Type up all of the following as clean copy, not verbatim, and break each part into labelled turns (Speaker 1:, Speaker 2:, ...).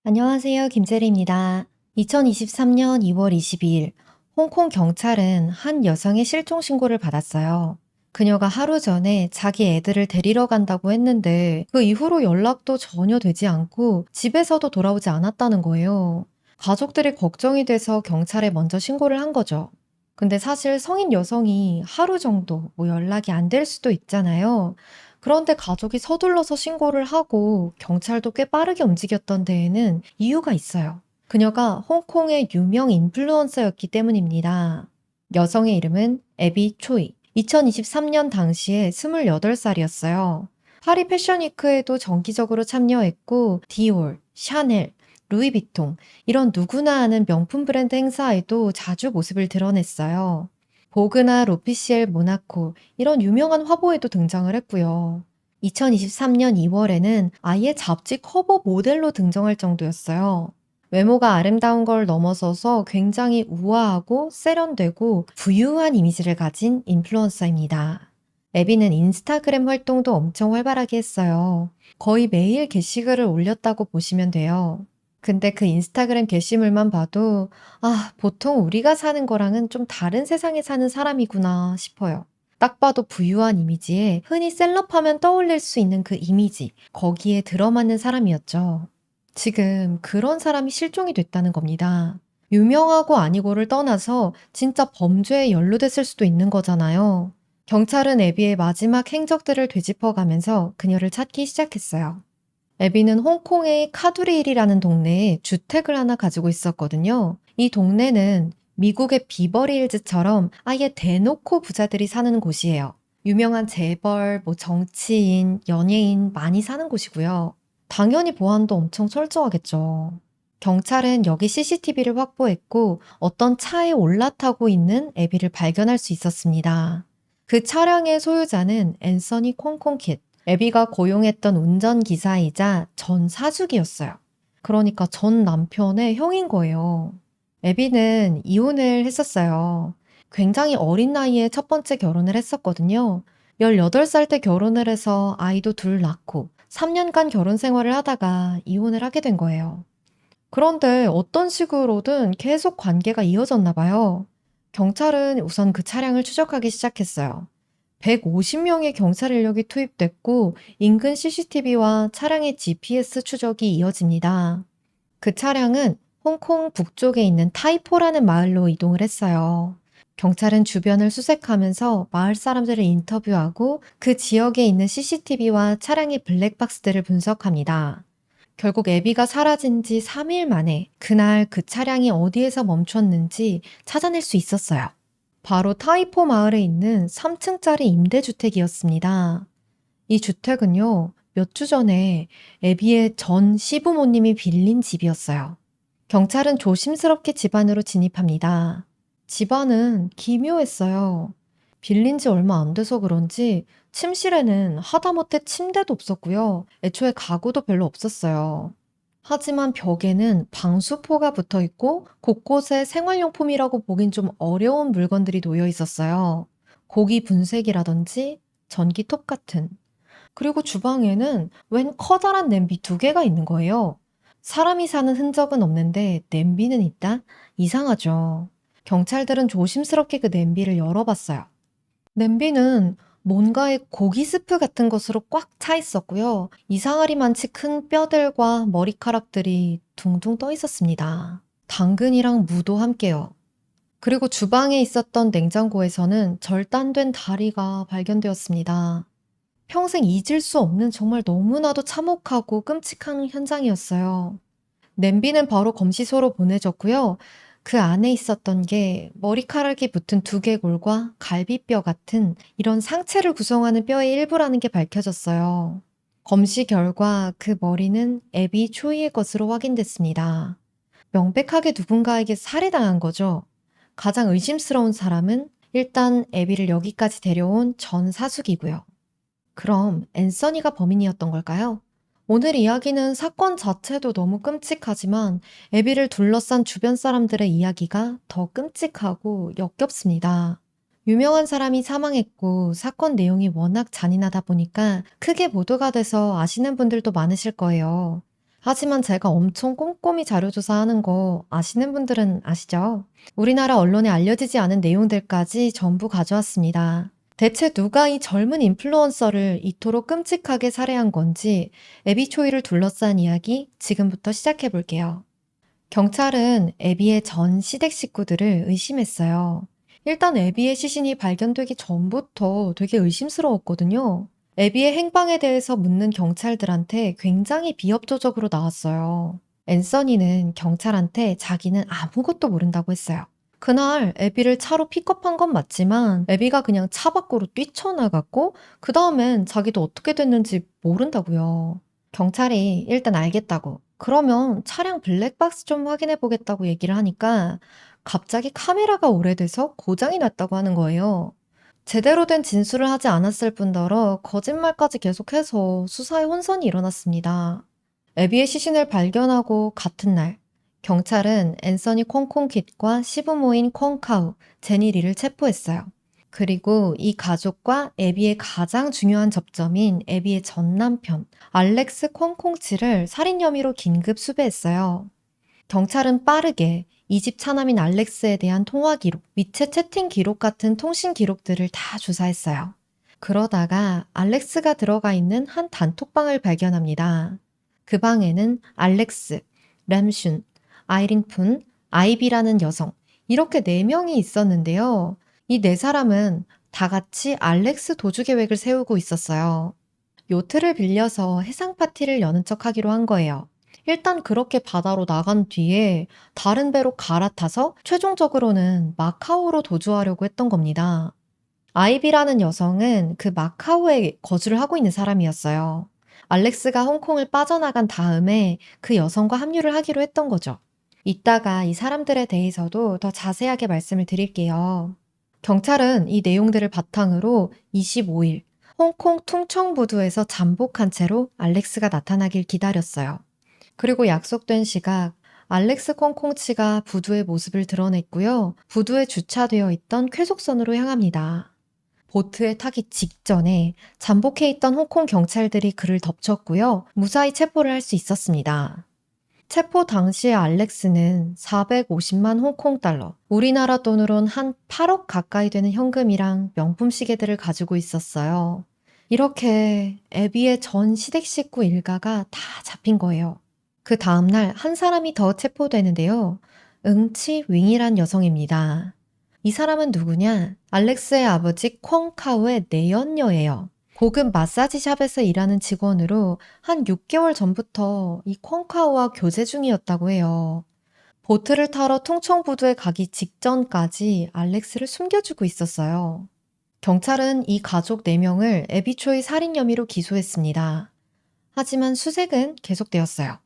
Speaker 1: 안녕하세요. 김재리입니다. 2023년 2월 22일, 홍콩 경찰은 한 여성의 실종 신고를 받았어요. 그녀가 하루 전에 자기 애들을 데리러 간다고 했는데 그 이후로 연락도 전혀 되지 않고 집에서도 돌아오지 않았다는 거예요. 가족들이 걱정이 돼서 경찰에 먼저 신고를 한 거죠. 근데 사실 성인 여성이 하루 정도 연락이 안 될 수도 있잖아요. 그런데 가족이 서둘러서 신고를 하고 경찰도 꽤 빠르게 움직였던 데에는 이유가 있어요. 그녀가 홍콩의 유명 인플루언서였기 때문입니다. 여성의 이름은 에비 초이. 2023년 당시에 28살이었어요. 파리 패션위크에도 정기적으로 참여했고 디올, 샤넬, 루이비통 이런 누구나 아는 명품 브랜드 행사에도 자주 모습을 드러냈어요. 보그나 로피시엘 모나코 이런 유명한 화보에도 등장을 했고요. 2023년 2월에는 아예 잡지 커버 모델로 등장할 정도였어요. 외모가 아름다운 걸 넘어서서 굉장히 우아하고 세련되고 부유한 이미지를 가진 인플루언서입니다. 에비는 인스타그램 활동도 엄청 활발하게 했어요. 거의 매일 게시글을 올렸다고 보시면 돼요. 근데 그 인스타그램 게시물만 봐도 보통 우리가 사는 거랑은 좀 다른 세상에 사는 사람이구나 싶어요. 딱 봐도 부유한 이미지에 흔히 셀럽하면 떠올릴 수 있는 그 이미지, 거기에 들어맞는 사람이었죠. 지금 그런 사람이 실종이 됐다는 겁니다. 유명하고 아니고를 떠나서 진짜 범죄에 연루됐을 수도 있는 거잖아요. 경찰은 애비의 마지막 행적들을 되짚어가면서 그녀를 찾기 시작했어요. 애비는 홍콩의 카두리일이라는 동네에 주택을 하나 가지고 있었거든요. 이 동네는 미국의 비버리힐즈처럼 아예 대놓고 부자들이 사는 곳이에요. 유명한 재벌, 정치인, 연예인 많이 사는 곳이고요. 당연히 보안도 엄청 철저하겠죠. 경찰은 여기 CCTV를 확보했고 어떤 차에 올라타고 있는 애비를 발견할 수 있었습니다. 그 차량의 소유자는 앤서니 콩콩킷, 애비가 고용했던 운전기사이자 전 사숙이었어요. 그러니까 전 남편의 형인 거예요. 애비는 이혼을 했었어요. 굉장히 어린 나이에 첫 번째 결혼을 했었거든요. 18살 때 결혼을 해서 아이도 둘 낳고 3년간 결혼 생활을 하다가 이혼을 하게 된 거예요. 그런데 어떤 식으로든 계속 관계가 이어졌나 봐요. 경찰은 우선 그 차량을 추적하기 시작했어요. 150명의 경찰 인력이 투입됐고 인근 CCTV와 차량의 GPS 추적이 이어집니다. 그 차량은 홍콩 북쪽에 있는 타이포라는 마을로 이동을 했어요. 경찰은 주변을 수색하면서 마을 사람들을 인터뷰하고 그 지역에 있는 CCTV와 차량의 블랙박스들을 분석합니다. 결국 애비가 사라진 지 3일 만에 그날 그 차량이 어디에서 멈췄는지 찾아낼 수 있었어요. 바로 타이포 마을에 있는 3층짜리 임대주택이었습니다. 이 주택은요, 몇 주 전에 애비의 전 시부모님이 빌린 집이었어요. 경찰은 조심스럽게 집 안으로 진입합니다. 집안은 기묘했어요. 빌린 지 얼마 안 돼서 그런지 침실에는 하다못해 침대도 없었고요. 애초에 가구도 별로 없었어요. 하지만 벽에는 방수포가 붙어 있고 곳곳에 생활용품이라고 보긴 좀 어려운 물건들이 놓여 있었어요. 고기 분쇄기라든지 전기톱 같은. 그리고 주방에는 웬 커다란 냄비 두 개가 있는 거예요. 사람이 사는 흔적은 없는데 냄비는 있다? 이상하죠. 경찰들은 조심스럽게 그 냄비를 열어봤어요. 냄비는 뭔가의 고기 스프 같은 것으로 꽉 차 있었고요. 이상하리만치 큰 뼈들과 머리카락들이 둥둥 떠 있었습니다. 당근이랑 무도 함께요. 그리고 주방에 있었던 냉장고에서는 절단된 다리가 발견되었습니다. 평생 잊을 수 없는 정말 너무나도 참혹하고 끔찍한 현장이었어요. 냄비는 바로 검시소로 보내졌고요. 그 안에 있었던 게 머리카락이 붙은 두개골과 갈비뼈 같은 이런 상체를 구성하는 뼈의 일부라는 게 밝혀졌어요. 검시 결과 그 머리는 애비 초이의 것으로 확인됐습니다. 명백하게 누군가에게 살해당한 거죠. 가장 의심스러운 사람은 일단 애비를 여기까지 데려온 전 사숙이고요. 그럼 앤서니가 범인이었던 걸까요? 오늘 이야기는 사건 자체도 너무 끔찍하지만 애비를 둘러싼 주변 사람들의 이야기가 더 끔찍하고 역겹습니다. 유명한 사람이 사망했고 사건 내용이 워낙 잔인하다 보니까 크게 보도가 돼서 아시는 분들도 많으실 거예요. 하지만 제가 엄청 꼼꼼히 자료 조사하는 거 아시는 분들은 아시죠? 우리나라 언론에 알려지지 않은 내용들까지 전부 가져왔습니다. 대체 누가 이 젊은 인플루언서를 이토록 끔찍하게 살해한 건지 애비 초이를 둘러싼 이야기 지금부터 시작해 볼게요. 경찰은 애비의 전 시댁 식구들을 의심했어요. 일단 애비의 시신이 발견되기 전부터 되게 의심스러웠거든요. 애비의 행방에 대해서 묻는 경찰들한테 굉장히 비협조적으로 나왔어요. 앤서니는 경찰한테 자기는 아무것도 모른다고 했어요. 그날 애비를 차로 픽업한 건 맞지만 애비가 그냥 차 밖으로 뛰쳐나갔고 그 다음엔 자기도 어떻게 됐는지 모른다고요. 경찰이 일단 알겠다고. 그러면 차량 블랙박스 좀 확인해 보겠다고 얘기를 하니까 갑자기 카메라가 오래돼서 고장이 났다고 하는 거예요. 제대로 된 진술을 하지 않았을 뿐더러 거짓말까지 계속해서 수사에 혼선이 일어났습니다. 애비의 시신을 발견하고 같은 날, 경찰은 앤서니 콩콩킷과 시부모인 콩카우, 제니리를 체포했어요. 그리고 이 가족과 애비의 가장 중요한 접점인 애비의 전 남편, 알렉스 콩콩치를 살인 혐의로 긴급 수배했어요. 경찰은 빠르게 이 집 차남인 알렉스에 대한 통화 기록, 위챗 채팅 기록 같은 통신 기록들을 다 조사했어요. 그러다가 알렉스가 들어가 있는 한 단톡방을 발견합니다. 그 방에는 알렉스, 램슌, 아이린 푼, 아이비라는 여성, 이렇게 4명이 있었는데요. 이 4사람은 다 같이 알렉스 도주 계획을 세우고 있었어요. 요트를 빌려서 해상 파티를 여는 척 하기로 한 거예요. 일단 그렇게 바다로 나간 뒤에 다른 배로 갈아타서 최종적으로는 마카오로 도주하려고 했던 겁니다. 아이비라는 여성은 그 마카오에 거주를 하고 있는 사람이었어요. 알렉스가 홍콩을 빠져나간 다음에 그 여성과 합류를 하기로 했던 거죠. 이따가 이 사람들에 대해서도 더 자세하게 말씀을 드릴게요. 경찰은 이 내용들을 바탕으로 25일 홍콩 퉁청부두에서 잠복한 채로 알렉스가 나타나길 기다렸어요. 그리고 약속된 시각 알렉스 콩콩치가 부두의 모습을 드러냈고요. 부두에 주차되어 있던 쾌속선으로 향합니다. 보트에 타기 직전에 잠복해 있던 홍콩 경찰들이 그를 덮쳤고요. 무사히 체포를 할 수 있었습니다. 체포 당시에 알렉스는 450만 홍콩 달러, 우리나라 돈으론 한 8억 가까이 되는 현금이랑 명품 시계들을 가지고 있었어요. 이렇게 애비의 전 시댁 식구 일가가 다 잡힌 거예요. 그 다음날 한 사람이 더 체포되는데요. 응치 윙이란 여성입니다. 이 사람은 누구냐? 알렉스의 아버지 콩카우의 내연녀예요. 고급 마사지 샵에서 일하는 직원으로 한 6개월 전부터 이 콩카우와 교제 중이었다고 해요. 보트를 타러 퉁청부두에 가기 직전까지 알렉스를 숨겨주고 있었어요. 경찰은 이 가족 4명을 애비초이 살인 혐의로 기소했습니다. 하지만 수색은 계속되었어요.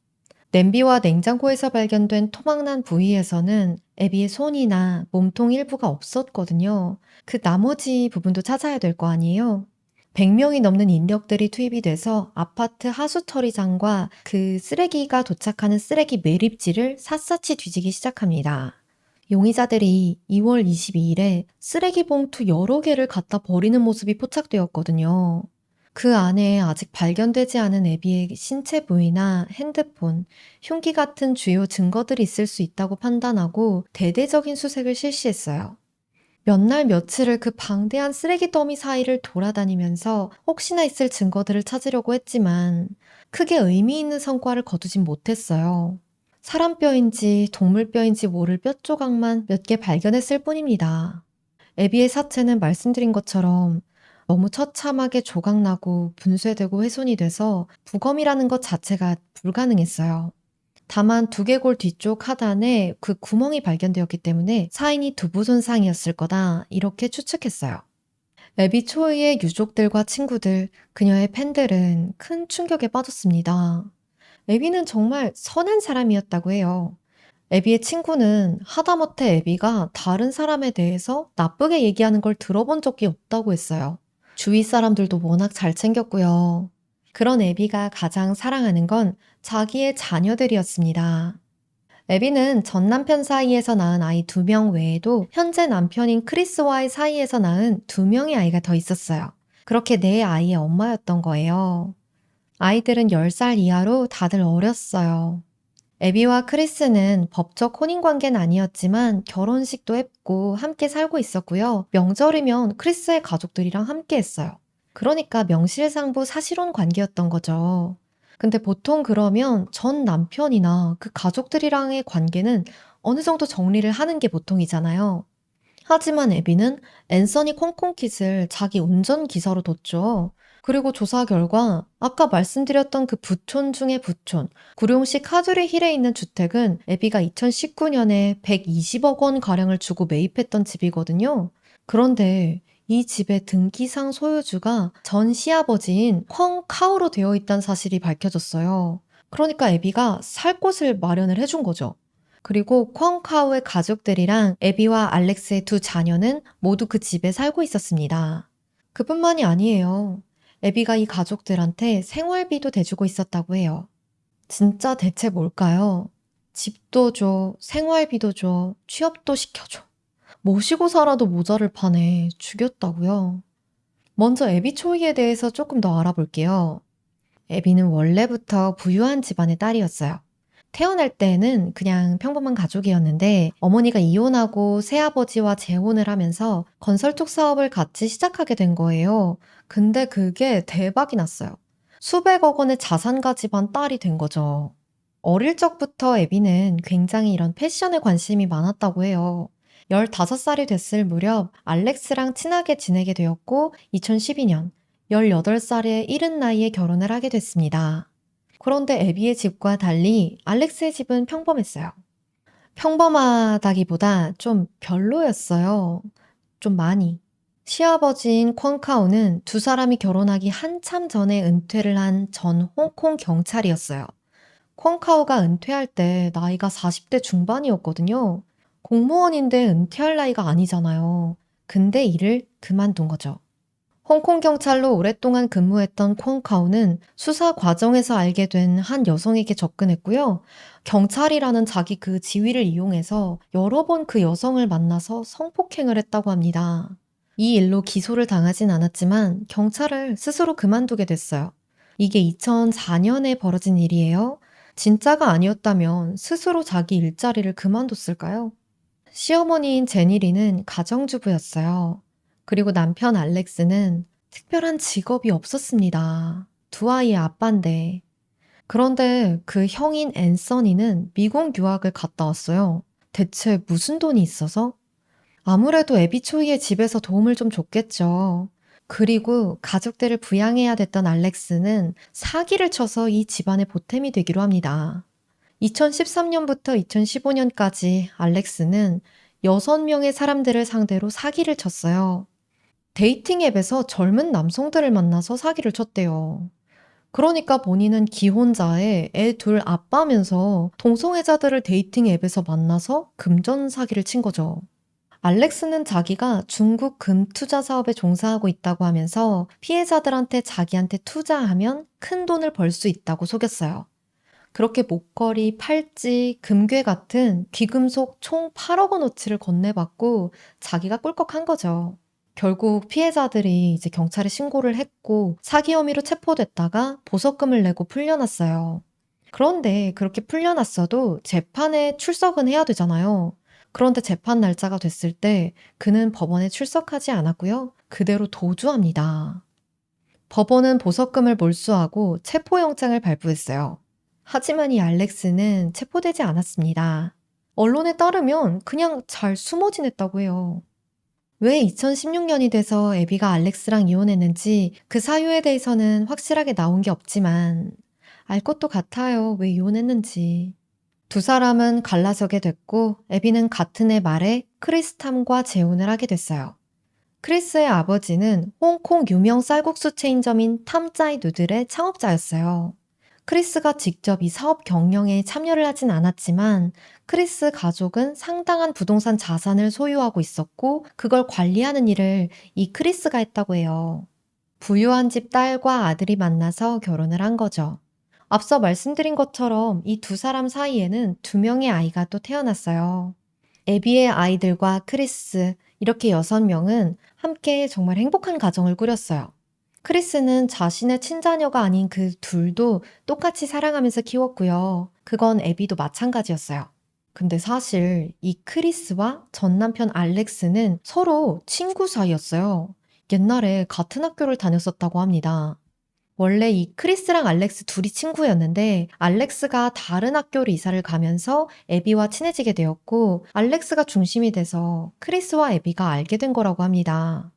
Speaker 1: 냄비와 냉장고에서 발견된 토막난 부위에서는 애비의 손이나 몸통 일부가 없었거든요. 그 나머지 부분도 찾아야 될 거 아니에요? 100명이 넘는 인력들이 투입이 돼서 아파트 하수 처리장과 그 쓰레기가 도착하는 쓰레기 매립지를 샅샅이 뒤지기 시작합니다. 용의자들이 2월 22일에 쓰레기 봉투 여러 개를 갖다 버리는 모습이 포착되었거든요. 그 안에 아직 발견되지 않은 애비의 신체 부위나 핸드폰, 흉기 같은 주요 증거들이 있을 수 있다고 판단하고 대대적인 수색을 실시했어요. 몇 날 며칠을 그 방대한 쓰레기 더미 사이를 돌아다니면서 혹시나 있을 증거들을 찾으려고 했지만 크게 의미 있는 성과를 거두진 못했어요. 사람 뼈인지 동물 뼈인지 모를 뼈 조각만 몇 개 발견했을 뿐입니다. 애비의 사체는 말씀드린 것처럼 너무 처참하게 조각나고 분쇄되고 훼손이 돼서 부검이라는 것 자체가 불가능했어요. 다만 두개골 뒤쪽 하단에 그 구멍이 발견되었기 때문에 사인이 두부 손상이었을 거다 이렇게 추측했어요. 애비 초이의 유족들과 친구들, 그녀의 팬들은 큰 충격에 빠졌습니다. 애비는 정말 선한 사람이었다고 해요. 애비의 친구는 하다못해 애비가 다른 사람에 대해서 나쁘게 얘기하는 걸 들어본 적이 없다고 했어요. 주위 사람들도 워낙 잘 챙겼고요. 그런 애비가 가장 사랑하는 건 자기의 자녀들이었습니다. 애비는 전 남편 사이에서 낳은 아이 2명 외에도 현재 남편인 크리스와의 사이에서 낳은 2명의 아이가 더 있었어요. 그렇게 4 아이의 엄마였던 거예요. 아이들은 10살 이하로 다들 어렸어요. 애비와 크리스는 법적 혼인관계는 아니었지만 결혼식도 했고 함께 살고 있었고요. 명절이면 크리스의 가족들이랑 함께 했어요. 그러니까 명실상부 사실혼 관계였던 거죠. 근데 보통 그러면 전 남편이나 그 가족들이랑의 관계는 어느 정도 정리를 하는 게 보통이잖아요. 하지만 애비는 앤서니 콩콩킷을 자기 운전기사로 뒀죠. 그리고 조사 결과 아까 말씀드렸던 그 부촌 중의 부촌, 구룡시 카두리 힐에 있는 주택은 애비가 2019년에 120억 원 가량을 주고 매입했던 집이거든요. 그런데 이 집의 등기상 소유주가 전 시아버지인 콩 카우로 되어 있다는 사실이 밝혀졌어요. 그러니까 애비가 살 곳을 마련을 해준 거죠. 그리고 콩카우의 가족들이랑 애비와 알렉스의 두 자녀는 모두 그 집에 살고 있었습니다. 그뿐만이 아니에요. 애비가 이 가족들한테 생활비도 대주고 있었다고 해요. 진짜 대체 뭘까요? 집도 줘, 생활비도 줘, 취업도 시켜줘. 모시고 살아도 모자를 파네. 죽였다고요. 먼저 애비 초이에 대해서 조금 더 알아볼게요. 애비는 원래부터 부유한 집안의 딸이었어요. 태어날 때는 그냥 평범한 가족이었는데 어머니가 이혼하고 새아버지와 재혼을 하면서 건설쪽 사업을 같이 시작하게 된 거예요. 근데 그게 대박이 났어요. 수백억 원의 자산 가집한 딸이 된 거죠. 어릴 적부터 애비는 굉장히 이런 패션에 관심이 많았다고 해요. 15살이 됐을 무렵 알렉스랑 친하게 지내게 되었고 2012년 18살의 이른 나이에 결혼을 하게 됐습니다. 그런데 애비의 집과 달리 알렉스의 집은 평범했어요. 평범하다기보다 좀 별로였어요. 좀 많이. 시아버지인 퀀카오는 두 사람이 결혼하기 한참 전에 은퇴를 한 전 홍콩 경찰이었어요. 콩카오가 은퇴할 때 나이가 40대 중반이었거든요. 공무원인데 은퇴할 나이가 아니잖아요. 근데 일을 그만둔 거죠. 홍콩 경찰로 오랫동안 근무했던 콩카오는 수사 과정에서 알게 된 한 여성에게 접근했고요. 경찰이라는 자기 그 지위를 이용해서 여러 번 그 여성을 만나서 성폭행을 했다고 합니다. 이 일로 기소를 당하진 않았지만 경찰을 스스로 그만두게 됐어요. 이게 2004년에 벌어진 일이에요. 진짜가 아니었다면 스스로 자기 일자리를 그만뒀을까요? 시어머니인 제니리는 가정주부였어요. 그리고 남편 알렉스는 특별한 직업이 없었습니다. 두 아이의 아빠인데. 그런데 그 형인 앤서니는 미국 유학을 갔다 왔어요. 대체 무슨 돈이 있어서? 아무래도 애비초이의 집에서 도움을 좀 줬겠죠. 그리고 가족들을 부양해야 됐던 알렉스는 사기를 쳐서 이 집안의 보탬이 되기로 합니다. 2013년부터 2015년까지 알렉스는 6명의 사람들을 상대로 사기를 쳤어요. 데이팅 앱에서 젊은 남성들을 만나서 사기를 쳤대요. 그러니까 본인은 기혼자의 애 둘 아빠면서 동성애자들을 데이팅 앱에서 만나서 금전 사기를 친 거죠. 알렉스는 자기가 중국 금투자 사업에 종사하고 있다고 하면서 피해자들한테 자기한테 투자하면 큰 돈을 벌 수 있다고 속였어요. 그렇게 목걸이, 팔찌, 금괴 같은 귀금속 총 8억 원어치를 건네받고 자기가 꿀꺽한 거죠. 결국 피해자들이 이제 경찰에 신고를 했고 사기 혐의로 체포됐다가 보석금을 내고 풀려났어요. 그런데 그렇게 풀려났어도 재판에 출석은 해야 되잖아요. 그런데 재판 날짜가 됐을 때 그는 법원에 출석하지 않았고요. 그대로 도주합니다. 법원은 보석금을 몰수하고 체포영장을 발부했어요. 하지만 이 알렉스는 체포되지 않았습니다. 언론에 따르면 그냥 잘 숨어 지냈다고 해요. 왜 2016년이 돼서 애비가 알렉스랑 이혼했는지 그 사유에 대해서는 확실하게 나온 게 없지만 알 것도 같아요. 왜 이혼했는지. 두 사람은 갈라서게 됐고 애비는 같은 해 말에 크리스탐과 재혼을 하게 됐어요. 크리스의 아버지는 홍콩 유명 쌀국수 체인점인 탐짜이 누들의 창업자였어요. 크리스가 직접 이 사업 경영에 참여를 하진 않았지만 크리스 가족은 상당한 부동산 자산을 소유하고 있었고 그걸 관리하는 일을 이 크리스가 했다고 해요. 부유한 집 딸과 아들이 만나서 결혼을 한 거죠. 앞서 말씀드린 것처럼 이 두 사람 사이에는 두 명의 아이가 또 태어났어요. 애비의 아이들과 크리스, 이렇게 6명은 함께 정말 행복한 가정을 꾸렸어요. 크리스는 자신의 친자녀가 아닌 그 둘도 똑같이 사랑하면서 키웠고요. 그건 애비도 마찬가지였어요. 근데 사실 이 크리스와 전 남편 알렉스는 서로 친구 사이였어요. 옛날에 같은 학교를 다녔었다고 합니다. 원래 이 크리스랑 알렉스 둘이 친구였는데 알렉스가 다른 학교로 이사를 가면서 애비와 친해지게 되었고 알렉스가 중심이 돼서 크리스와 애비가 알게 된 거라고 합니다.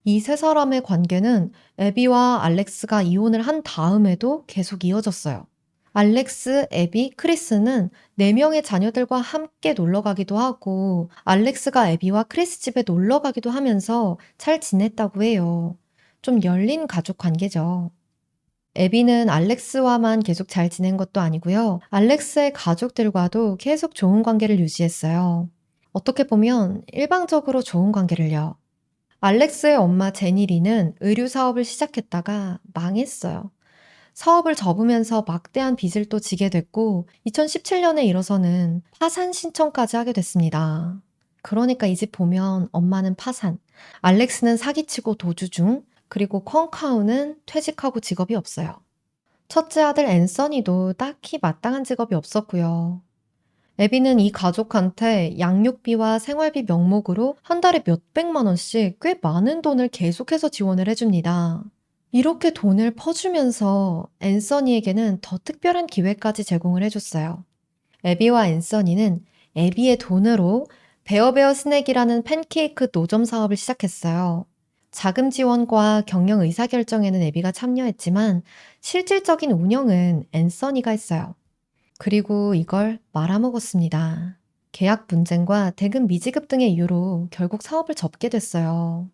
Speaker 1: 이 세 사람의 관계는 애비와 알렉스가 이혼을 한 다음에도 계속 이어졌어요. 알렉스, 애비, 크리스는 4명의 자녀들과 함께 놀러 가기도 하고 알렉스가 애비와 크리스 집에 놀러 가기도 하면서 잘 지냈다고 해요. 좀 열린 가족 관계죠. 애비는 알렉스와만 계속 잘 지낸 것도 아니고요. 알렉스의 가족들과도 계속 좋은 관계를 유지했어요. 어떻게 보면 일방적으로 좋은 관계를요. 알렉스의 엄마 제니리는 의류 사업을 시작했다가 망했어요. 사업을 접으면서 막대한 빚을 또 지게 됐고 2017년에 이뤄서는 파산 신청까지 하게 됐습니다. 그러니까 이 집 보면 엄마는 파산, 알렉스는 사기치고 도주 중, 그리고 콩카우는 퇴직하고 직업이 없어요. 첫째 아들 앤서니도 딱히 마땅한 직업이 없었고요. 애비는 이 가족한테 양육비와 생활비 명목으로 한 달에 몇백만 원씩 꽤 많은 돈을 계속해서 지원을 해줍니다. 이렇게 돈을 퍼주면서 앤서니에게는 더 특별한 기회까지 제공을 해줬어요. 애비와 앤서니는 애비의 돈으로 베어베어 스낵이라는 팬케이크 노점 사업을 시작했어요. 자금 지원과 경영 의사결정에는 애비가 참여했지만 실질적인 운영은 앤서니가 했어요. 그리고 이걸 말아먹었습니다. 계약 분쟁과 대금 미지급 등의 이유로 결국 사업을 접게 됐어요.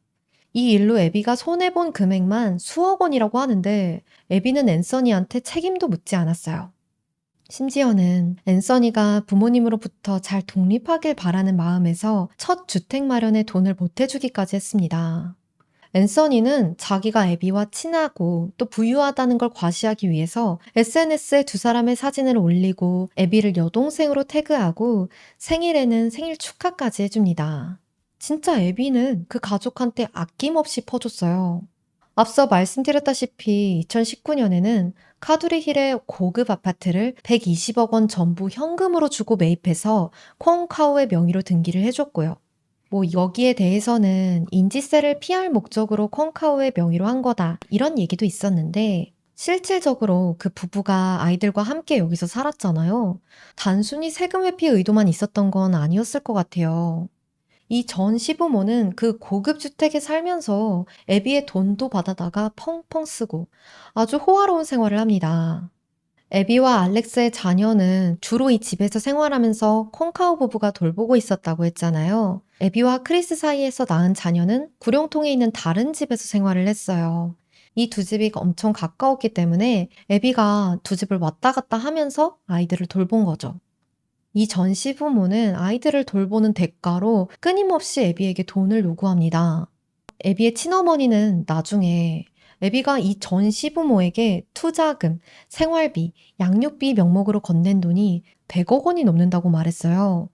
Speaker 1: 이 일로 애비가 손해본 금액만 수억 원이라고 하는데 애비는 앤서니한테 책임도 묻지 않았어요. 심지어는 앤서니가 부모님으로부터 잘 독립하길 바라는 마음에서 첫 주택 마련에 돈을 보태주기까지 했습니다. 앤서니는 자기가 애비와 친하고 또 부유하다는 걸 과시하기 위해서 SNS에 두 사람의 사진을 올리고 애비를 여동생으로 태그하고 생일에는 생일 축하까지 해줍니다. 진짜 애비는 그 가족한테 아낌없이 퍼줬어요. 앞서 말씀드렸다시피 2019년에는 카두리 힐의 고급 아파트를 120억 원 전부 현금으로 주고 매입해서 콩카오의 명의로 등기를 해줬고요. 뭐 여기에 대해서는 인지세를 피할 목적으로 콩카오의 명의로 한 거다 이런 얘기도 있었는데 실질적으로 그 부부가 아이들과 함께 여기서 살았잖아요. 단순히 세금 회피 의도만 있었던 건 아니었을 것 같아요. 이 전 시부모는 그 고급 주택에 살면서 애비의 돈도 받아다가 펑펑 쓰고 아주 호화로운 생활을 합니다. 애비와 알렉스의 자녀는 주로 이 집에서 생활하면서 콩카오 부부가 돌보고 있었다고 했잖아요. 애비와 크리스 사이에서 낳은 자녀는 구룡통에 있는 다른 집에서 생활을 했어요. 이 두 집이 엄청 가까웠기 때문에 애비가 두 집을 왔다 갔다 하면서 아이들을 돌본 거죠. 이 전 시부모는 아이들을 돌보는 대가로 끊임없이 애비에게 돈을 요구합니다. 애비의 친어머니는 나중에 애비가 이 전 시부모에게 투자금, 생활비, 양육비 명목으로 건넨 돈이 100억 원이 넘는다고 말했어요.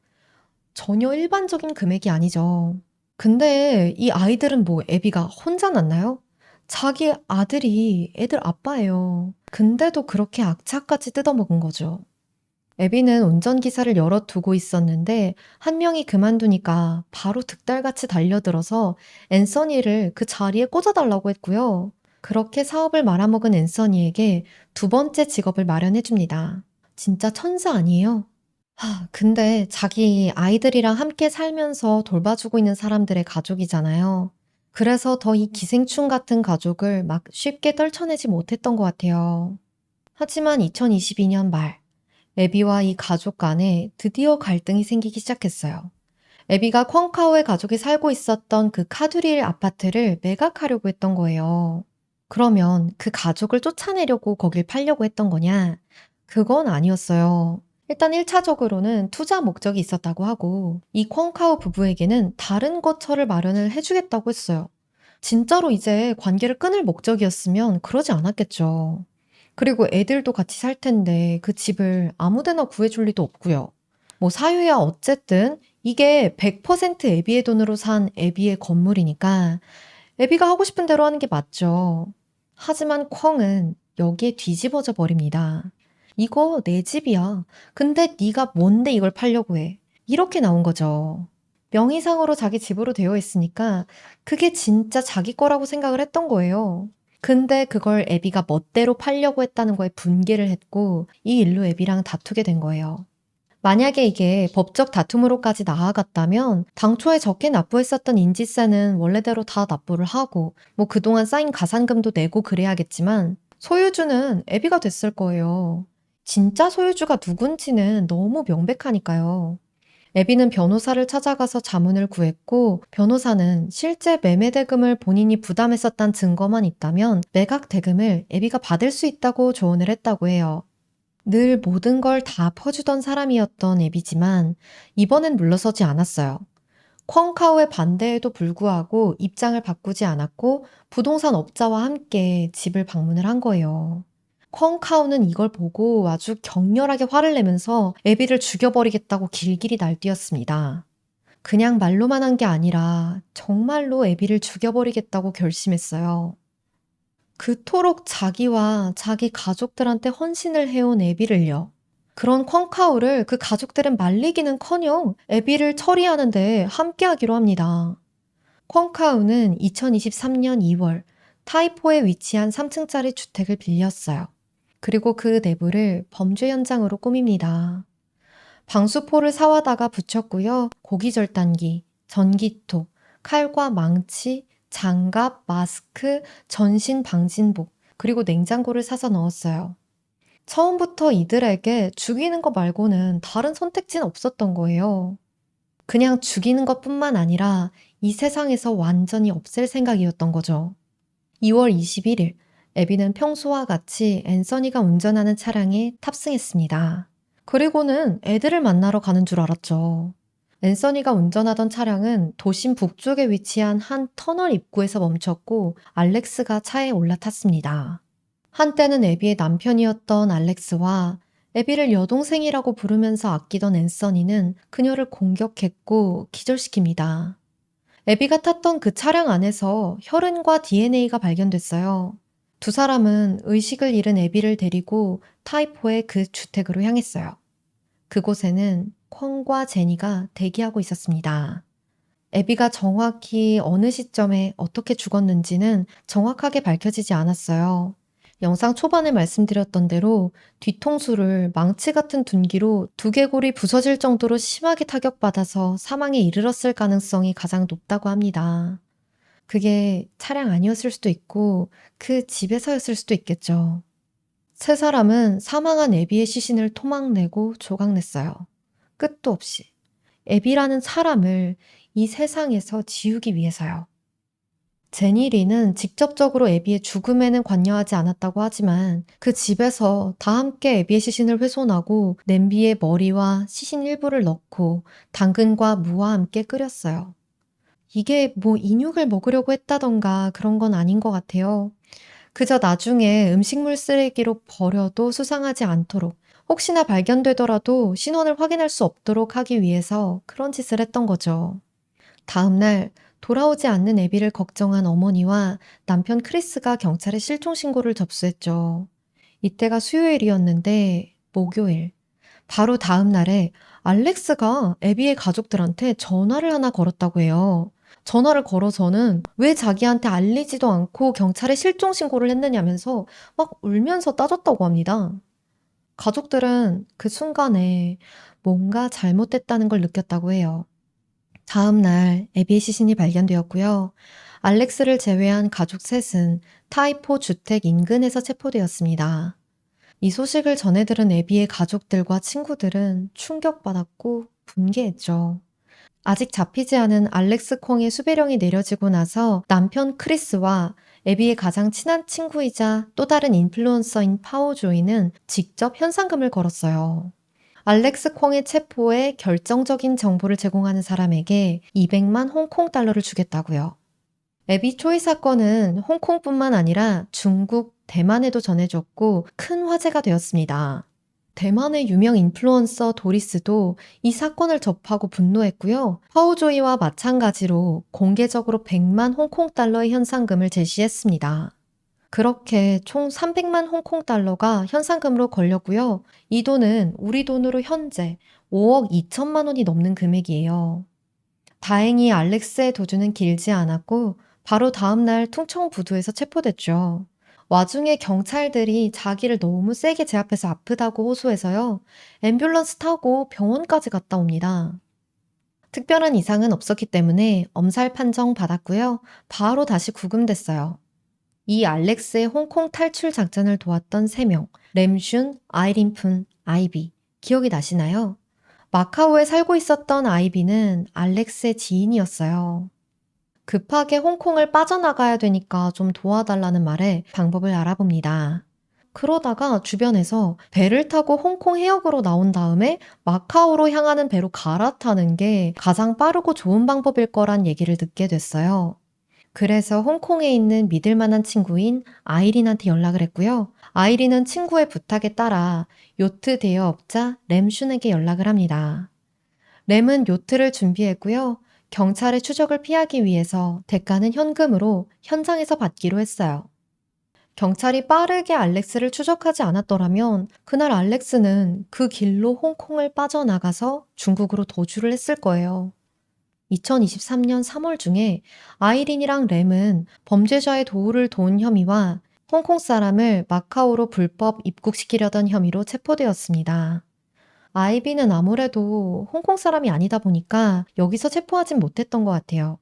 Speaker 1: 전혀 일반적인 금액이 아니죠. 근데 이 아이들은 뭐 애비가 혼자 낳나요? 자기 아들이 애들 아빠예요. 근데도 그렇게 악착같이 뜯어먹은 거죠. 애비는 운전기사를 열어두고 있었는데 한 명이 그만두니까 바로 득달같이 달려들어서 앤서니를 그 자리에 꽂아달라고 했고요. 그렇게 사업을 말아먹은 앤서니에게 두 번째 직업을 마련해 줍니다. 진짜 천사 아니에요? 근데 자기 아이들이랑 함께 살면서 돌봐주고 있는 사람들의 가족이잖아요. 그래서 더 이 기생충 같은 가족을 막 쉽게 떨쳐내지 못했던 것 같아요. 하지만 2022년 말, 애비와 이 가족 간에 드디어 갈등이 생기기 시작했어요. 애비가 콩카오의 가족이 살고 있었던 그 카두리엘 아파트를 매각하려고 했던 거예요. 그러면 그 가족을 쫓아내려고 거길 팔려고 했던 거냐? 그건 아니었어요. 일단 1차적으로는 투자 목적이 있었다고 하고 이 콩카오 부부에게는 다른 거처를 마련을 해주겠다고 했어요. 진짜로 이제 관계를 끊을 목적이었으면 그러지 않았겠죠. 그리고 애들도 같이 살 텐데 그 집을 아무 데나 구해줄 리도 없고요. 뭐 사유야 어쨌든 이게 100% 애비의 돈으로 산 애비의 건물이니까 애비가 하고 싶은 대로 하는 게 맞죠. 하지만 콩은 여기에 뒤집어져 버립니다. 이거 내 집이야. 근데 네가 뭔데 이걸 팔려고 해. 이렇게 나온 거죠. 명의상으로 자기 집으로 되어 있으니까 그게 진짜 자기 거라고 생각을 했던 거예요. 근데 그걸 애비가 멋대로 팔려고 했다는 거에 분개를 했고 이 일로 애비랑 다투게 된 거예요. 만약에 이게 법적 다툼으로까지 나아갔다면 당초에 적게 납부했었던 인지세는 원래대로 다 납부를 하고 뭐 그동안 쌓인 가산금도 내고 그래야겠지만 소유주는 애비가 됐을 거예요. 진짜 소유주가 누군지는 너무 명백하니까요. 애비는 변호사를 찾아가서 자문을 구했고 변호사는 실제 매매 대금을 본인이 부담했었다는 증거만 있다면 매각 대금을 애비가 받을 수 있다고 조언을 했다고 해요. 늘 모든 걸 다 퍼주던 사람이었던 애비지만 이번엔 물러서지 않았어요. 콩카오의 반대에도 불구하고 입장을 바꾸지 않았고 부동산 업자와 함께 집을 방문을 한 거예요. 콩카오는 이걸 보고 아주 격렬하게 화를 내면서 애비를 죽여버리겠다고 길길이 날뛰었습니다. 그냥 말로만 한 게 아니라 정말로 애비를 죽여버리겠다고 결심했어요. 그토록 자기와 자기 가족들한테 헌신을 해온 애비를요. 그런 콩카오를 그 가족들은 말리기는커녕 애비를 처리하는데 함께하기로 합니다. 콩카오는 2023년 2월 타이포에 위치한 3층짜리 주택을 빌렸어요. 그리고 그 내부를 범죄 현장으로 꾸밉니다. 방수포를 사와다가 붙였고요. 고기절단기, 전기톱, 칼과 망치, 장갑, 마스크, 전신 방진복, 그리고 냉장고를 사서 넣었어요. 처음부터 이들에게 죽이는 거 말고는 다른 선택지는 없었던 거예요. 그냥 죽이는 것뿐만 아니라 이 세상에서 완전히 없앨 생각이었던 거죠. 2월 21일, 애비는 평소와 같이 앤서니가 운전하는 차량에 탑승했습니다. 그리고는 애들을 만나러 가는 줄 알았죠. 앤서니가 운전하던 차량은 도심 북쪽에 위치한 한 터널 입구에서 멈췄고 알렉스가 차에 올라탔습니다. 한때는 애비의 남편이었던 알렉스와 애비를 여동생이라고 부르면서 아끼던 앤서니는 그녀를 공격했고 기절시킵니다. 애비가 탔던 그 차량 안에서 혈흔과 DNA가 발견됐어요. 두 사람은 의식을 잃은 애비를 데리고 타이포의 그 주택으로 향했어요. 그곳에는 콩과 제니가 대기하고 있었습니다. 애비가 정확히 어느 시점에 어떻게 죽었는지는 정확하게 밝혀지지 않았어요. 영상 초반에 말씀드렸던 대로 뒤통수를 망치 같은 둔기로 두개골이 부서질 정도로 심하게 타격받아서 사망에 이르렀을 가능성이 가장 높다고 합니다. 그게 차량 아니었을 수도 있고 그 집에서였을 수도 있겠죠. 세 사람은 사망한 애비의 시신을 토막내고 조각냈어요. 끝도 없이. 애비라는 사람을 이 세상에서 지우기 위해서요. 제니리는 직접적으로 애비의 죽음에는 관여하지 않았다고 하지만 그 집에서 다 함께 애비의 시신을 훼손하고 냄비에 머리와 시신 일부를 넣고 당근과 무와 함께 끓였어요. 이게 뭐 인육을 먹으려고 했다던가 그런 건 아닌 것 같아요. 그저 나중에 음식물 쓰레기로 버려도 수상하지 않도록 혹시나 발견되더라도 신원을 확인할 수 없도록 하기 위해서 그런 짓을 했던 거죠. 다음 날 돌아오지 않는 애비를 걱정한 어머니와 남편 크리스가 경찰에 실종 신고를 접수했죠. 이때가 수요일이었는데 목요일. 바로 다음 날에 알렉스가 애비의 가족들한테 전화를 하나 걸었다고 해요. 전화를 걸어서는 왜 자기한테 알리지도 않고 경찰에 실종 신고를 했느냐면서 막 울면서 따졌다고 합니다. 가족들은 그 순간에 뭔가 잘못됐다는 걸 느꼈다고 해요. 다음 날 애비의 시신이 발견되었고요. 알렉스를 제외한 가족 셋은 타이포 주택 인근에서 체포되었습니다. 이 소식을 전해 들은 애비의 가족들과 친구들은 충격받았고 분개했죠. 아직 잡히지 않은 알렉스 콩의 수배령이 내려지고 나서 남편 크리스와 애비의 가장 친한 친구이자 또 다른 인플루언서인 파오조이는 직접 현상금을 걸었어요. 알렉스 콩의 체포에 결정적인 정보를 제공하는 사람에게 200만 홍콩 달러를 주겠다고요. 애비 초이 사건은 홍콩뿐만 아니라 중국, 대만에도 전해졌고 큰 화제가 되었습니다. 대만의 유명 인플루언서 도리스도 이 사건을 접하고 분노했고요. 파오조이와 마찬가지로 공개적으로 100만 홍콩 달러의 현상금을 제시했습니다. 그렇게 총 300만 홍콩 달러가 현상금으로 걸렸고요. 이 돈은 우리 돈으로 현재 5억 2천만 원이 넘는 금액이에요. 다행히 알렉스의 도주는 길지 않았고 바로 다음 날 퉁청부두에서 체포됐죠. 와중에 경찰들이 자기를 너무 세게 제압해서 아프다고 호소해서요. 앰뷸런스 타고 병원까지 갔다 옵니다. 특별한 이상은 없었기 때문에 엄살 판정 받았고요. 바로 다시 구금됐어요. 이 알렉스의 홍콩 탈출 작전을 도왔던 3명, 램슌, 아이린푼, 아이비. 기억이 나시나요? 마카오에 살고 있었던 아이비는 알렉스의 지인이었어요. 급하게 홍콩을 빠져나가야 되니까 좀 도와달라는 말에 방법을 알아봅니다. 그러다가 주변에서 배를 타고 홍콩 해역으로 나온 다음에 마카오로 향하는 배로 갈아타는 게 가장 빠르고 좋은 방법일 거란 얘기를 듣게 됐어요. 그래서 홍콩에 있는 믿을 만한 친구인 아이린한테 연락을 했고요. 아이린은 친구의 부탁에 따라 요트 대여업자 램슌에게 연락을 합니다. 램은 요트를 준비했고요. 경찰의 추적을 피하기 위해서 대가는 현금으로 현장에서 받기로 했어요. 경찰이 빠르게 알렉스를 추적하지 않았더라면 그날 알렉스는 그 길로 홍콩을 빠져나가서 중국으로 도주를 했을 거예요. 2023년 3월 중에 아이린이랑 램은 범죄자의 도우를 도운 혐의와 홍콩 사람을 마카오로 불법 입국시키려던 혐의로 체포되었습니다. 아이비는 아무래도 홍콩 사람이 아니다 보니까 여기서 체포하진 못했던 것 같아요.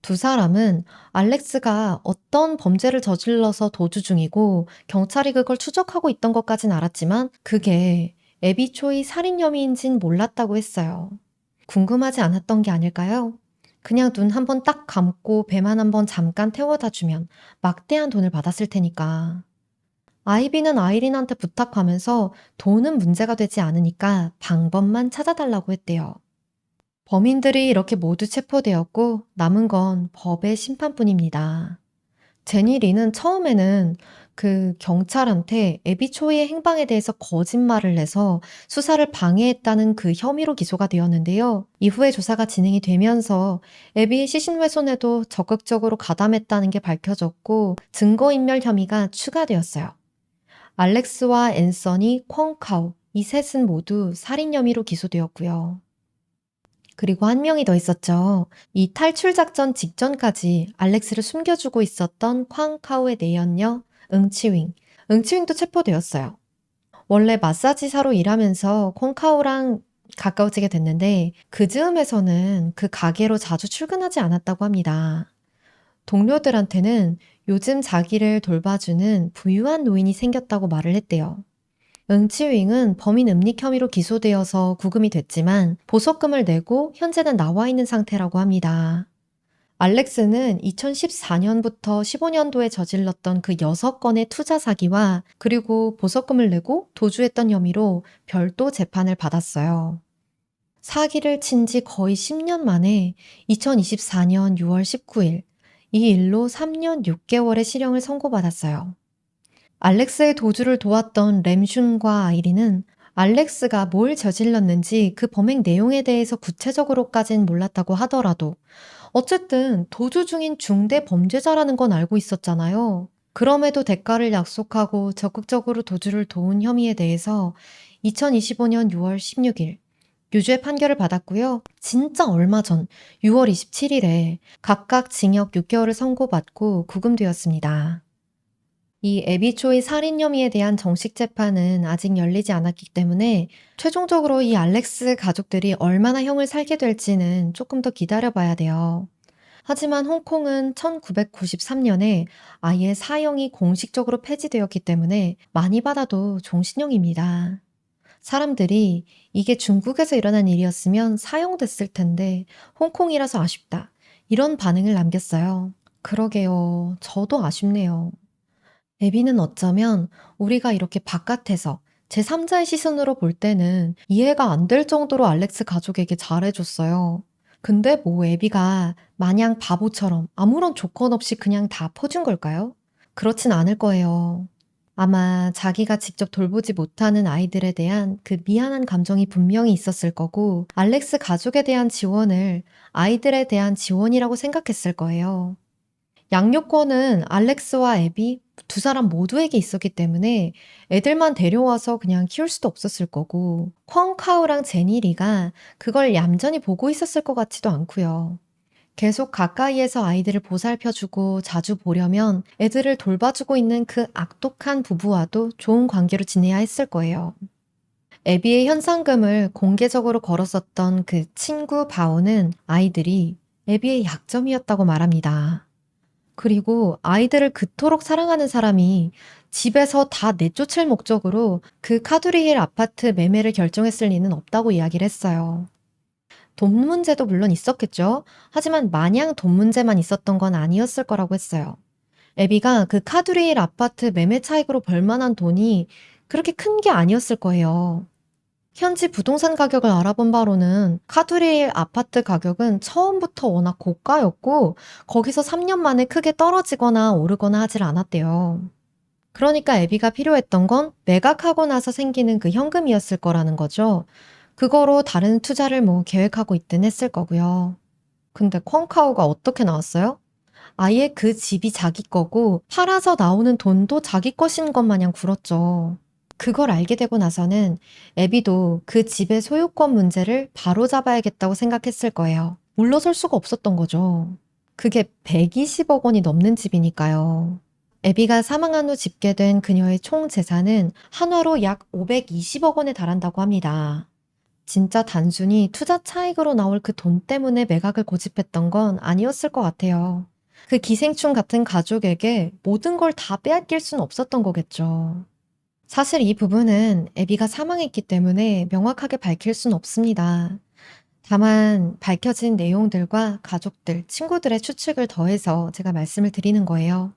Speaker 1: 두 사람은 알렉스가 어떤 범죄를 저질러서 도주 중이고 경찰이 그걸 추적하고 있던 것까진 알았지만 그게 에비초이 살인 혐의인진 몰랐다고 했어요. 궁금하지 않았던 게 아닐까요? 그냥 눈 한 번 딱 감고 배만 한 번 잠깐 태워다 주면 막대한 돈을 받았을 테니까. 아이비는 아이린한테 부탁하면서 돈은 문제가 되지 않으니까 방법만 찾아달라고 했대요. 범인들이 이렇게 모두 체포되었고 남은 건 법의 심판뿐입니다. 제니 리는 처음에는 그 경찰한테 에비초이의 행방에 대해서 거짓말을 해서 수사를 방해했다는 그 혐의로 기소가 되었는데요. 이후에 조사가 진행이 되면서 에비의 시신훼손에도 적극적으로 가담했다는 게 밝혀졌고 증거인멸 혐의가 추가되었어요. 알렉스와 앤서니, 콩카오 이 셋은 모두 살인 혐의로 기소되었고요. 그리고 한 명이 더 있었죠. 이 탈출 작전 직전까지 알렉스를 숨겨주고 있었던 쾅카오의 내연녀 응치윙. 응치윙도 체포되었어요. 원래 마사지사로 일하면서 콩카오랑 가까워지게 됐는데 그 즈음에서는 그 가게로 자주 출근하지 않았다고 합니다. 동료들한테는 요즘 자기를 돌봐주는 부유한 노인이 생겼다고 말을 했대요. 응치윙은 범인 음닉 혐의로 기소되어서 구금이 됐지만 보석금을 내고 현재는 나와 있는 상태라고 합니다. 알렉스는 2014년부터 15년도에 저질렀던 그 6건의 투자 사기와 그리고 보석금을 내고 도주했던 혐의로 별도 재판을 받았어요. 사기를 친 지 거의 10년 만에 2024년 6월 19일 이 일로 3년 6개월의 실형을 선고받았어요. 알렉스의 도주를 도왔던 램슌과 아이린은 알렉스가 뭘 저질렀는지 그 범행 내용에 대해서 구체적으로까진 몰랐다고 하더라도 어쨌든 도주 중인 중대 범죄자라는 건 알고 있었잖아요. 그럼에도 대가를 약속하고 적극적으로 도주를 도운 혐의에 대해서 2025년 6월 16일 유죄 판결을 받았고요. 진짜 얼마 전 6월 27일에 각각 징역 6개월을 선고받고 구금되었습니다. 이 에비초이 살인 혐의에 대한 정식 재판은 아직 열리지 않았기 때문에 최종적으로 이 알렉스 가족들이 얼마나 형을 살게 될지는 조금 더 기다려봐야 돼요. 하지만 홍콩은 1993년에 아예 사형이 공식적으로 폐지되었기 때문에 많이 받아도 종신형입니다. 사람들이 이게 중국에서 일어난 일이었으면 사형됐을 텐데 홍콩이라서 아쉽다. 이런 반응을 남겼어요. 그러게요. 저도 아쉽네요. 애비는 어쩌면 우리가 이렇게 바깥에서 제3자의 시선으로 볼 때는 이해가 안 될 정도로 알렉스 가족에게 잘해줬어요. 근데 뭐 애비가 마냥 바보처럼 아무런 조건 없이 그냥 다 퍼준 걸까요? 그렇진 않을 거예요. 아마 자기가 직접 돌보지 못하는 아이들에 대한 그 미안한 감정이 분명히 있었을 거고 알렉스 가족에 대한 지원을 아이들에 대한 지원이라고 생각했을 거예요. 양육권은 알렉스와 앱이 두 사람 모두에게 있었기 때문에 애들만 데려와서 그냥 키울 수도 없었을 거고, 콩카우랑 제니리가 그걸 얌전히 보고 있었을 것 같지도 않고요. 계속 가까이에서 아이들을 보살펴주고 자주 보려면 애들을 돌봐주고 있는 그 악독한 부부와도 좋은 관계로 지내야 했을 거예요. 애비의 현상금을 공개적으로 걸었었던 그 친구 바오는 아이들이 애비의 약점이었다고 말합니다. 그리고 아이들을 그토록 사랑하는 사람이 집에서 다 내쫓을 목적으로 그 카두리힐 아파트 매매를 결정했을 리는 없다고 이야기를 했어요. 돈 문제도 물론 있었겠죠. 하지만 마냥 돈 문제만 있었던 건 아니었을 거라고 했어요. 애비가 그 카두리힐 아파트 매매 차익으로 벌 만한 돈이 그렇게 큰 게 아니었을 거예요. 현지 부동산 가격을 알아본 바로는 카두리일 아파트 가격은 처음부터 워낙 고가였고 거기서 3년 만에 크게 떨어지거나 오르거나 하질 않았대요. 그러니까 애비가 필요했던 건 매각하고 나서 생기는 그 현금이었을 거라는 거죠. 그거로 다른 투자를 뭐 계획하고 있든 했을 거고요. 근데 콩카오가 어떻게 나왔어요? 아예 그 집이 자기 거고 팔아서 나오는 돈도 자기 것인 것 마냥 굴었죠. 그걸 알게 되고 나서는 애비도 그 집의 소유권 문제를 바로잡아야겠다고 생각했을 거예요. 물러설 수가 없었던 거죠. 그게 120억 원이 넘는 집이니까요. 애비가 사망한 후 집계된 그녀의 총 재산은 한화로 약 520억 원에 달한다고 합니다. 진짜 단순히 투자 차익으로 나올 그 돈 때문에 매각을 고집했던 건 아니었을 것 같아요. 그 기생충 같은 가족에게 모든 걸 다 빼앗길 수는 없었던 거겠죠. 사실 이 부분은 애비가 사망했기 때문에 명확하게 밝힐 순 없습니다. 다만 밝혀진 내용들과 가족들, 친구들의 추측을 더해서 제가 말씀을 드리는 거예요.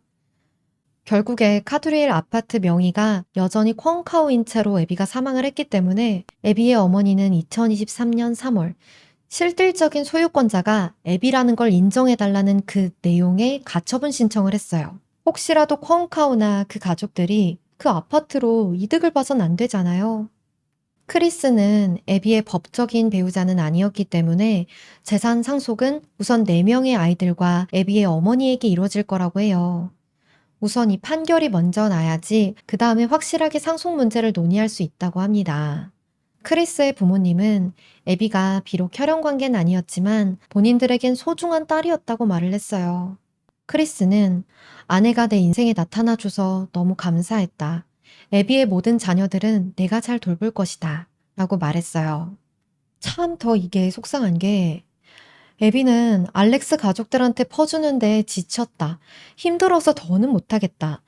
Speaker 1: 결국에 카두리엘 아파트 명의가 여전히 콩카오인 채로 애비가 사망을 했기 때문에 애비의 어머니는 2023년 3월 실질적인 소유권자가 애비라는 걸 인정해달라는 그 내용의 가처분 신청을 했어요. 혹시라도 콩카오나 그 가족들이 그 아파트로 이득을 봐선 안 되잖아요. 크리스는 애비의 법적인 배우자는 아니었기 때문에 재산 상속은 우선 4명의 아이들과 애비의 어머니에게 이루어질 거라고 해요. 우선 이 판결이 먼저 나야지 그 다음에 확실하게 상속 문제를 논의할 수 있다고 합니다. 크리스의 부모님은 애비가 비록 혈연관계는 아니었지만 본인들에겐 소중한 딸이었다고 말을 했어요. 크리스는 아내가 내 인생에 나타나줘서 너무 감사했다. 애비의 모든 자녀들은 내가 잘 돌볼 것이다. 라고 말했어요. 참 더 이게 속상한 게 애비는 알렉스 가족들한테 퍼주는데 지쳤다. 힘들어서 더는 못하겠다.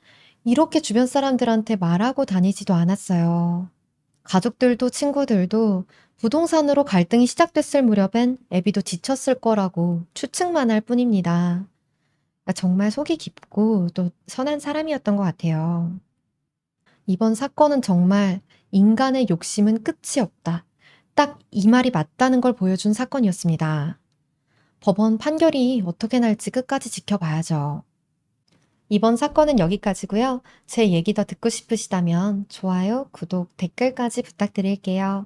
Speaker 1: 이렇게 주변 사람들한테 말하고 다니지도 않았어요. 가족들도 친구들도 부동산으로 갈등이 시작됐을 무렵엔 애비도 지쳤을 거라고 추측만 할 뿐입니다. 정말 속이 깊고 또 선한 사람이었던 것 같아요. 이번 사건은 정말 인간의 욕심은 끝이 없다. 딱 이 말이 맞다는 걸 보여준 사건이었습니다. 법원 판결이 어떻게 날지 끝까지 지켜봐야죠. 이번 사건은 여기까지고요. 제 얘기 더 듣고 싶으시다면 좋아요, 구독, 댓글까지 부탁드릴게요.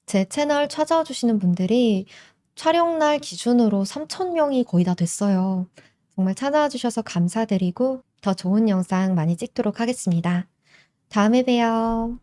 Speaker 1: 제 채널 찾아와 주시는 분들이 촬영날 기준으로 3,000명이 거의 다 됐어요. 정말 찾아와 주셔서 감사드리고 더 좋은 영상 많이 찍도록 하겠습니다. 다음에 봬요.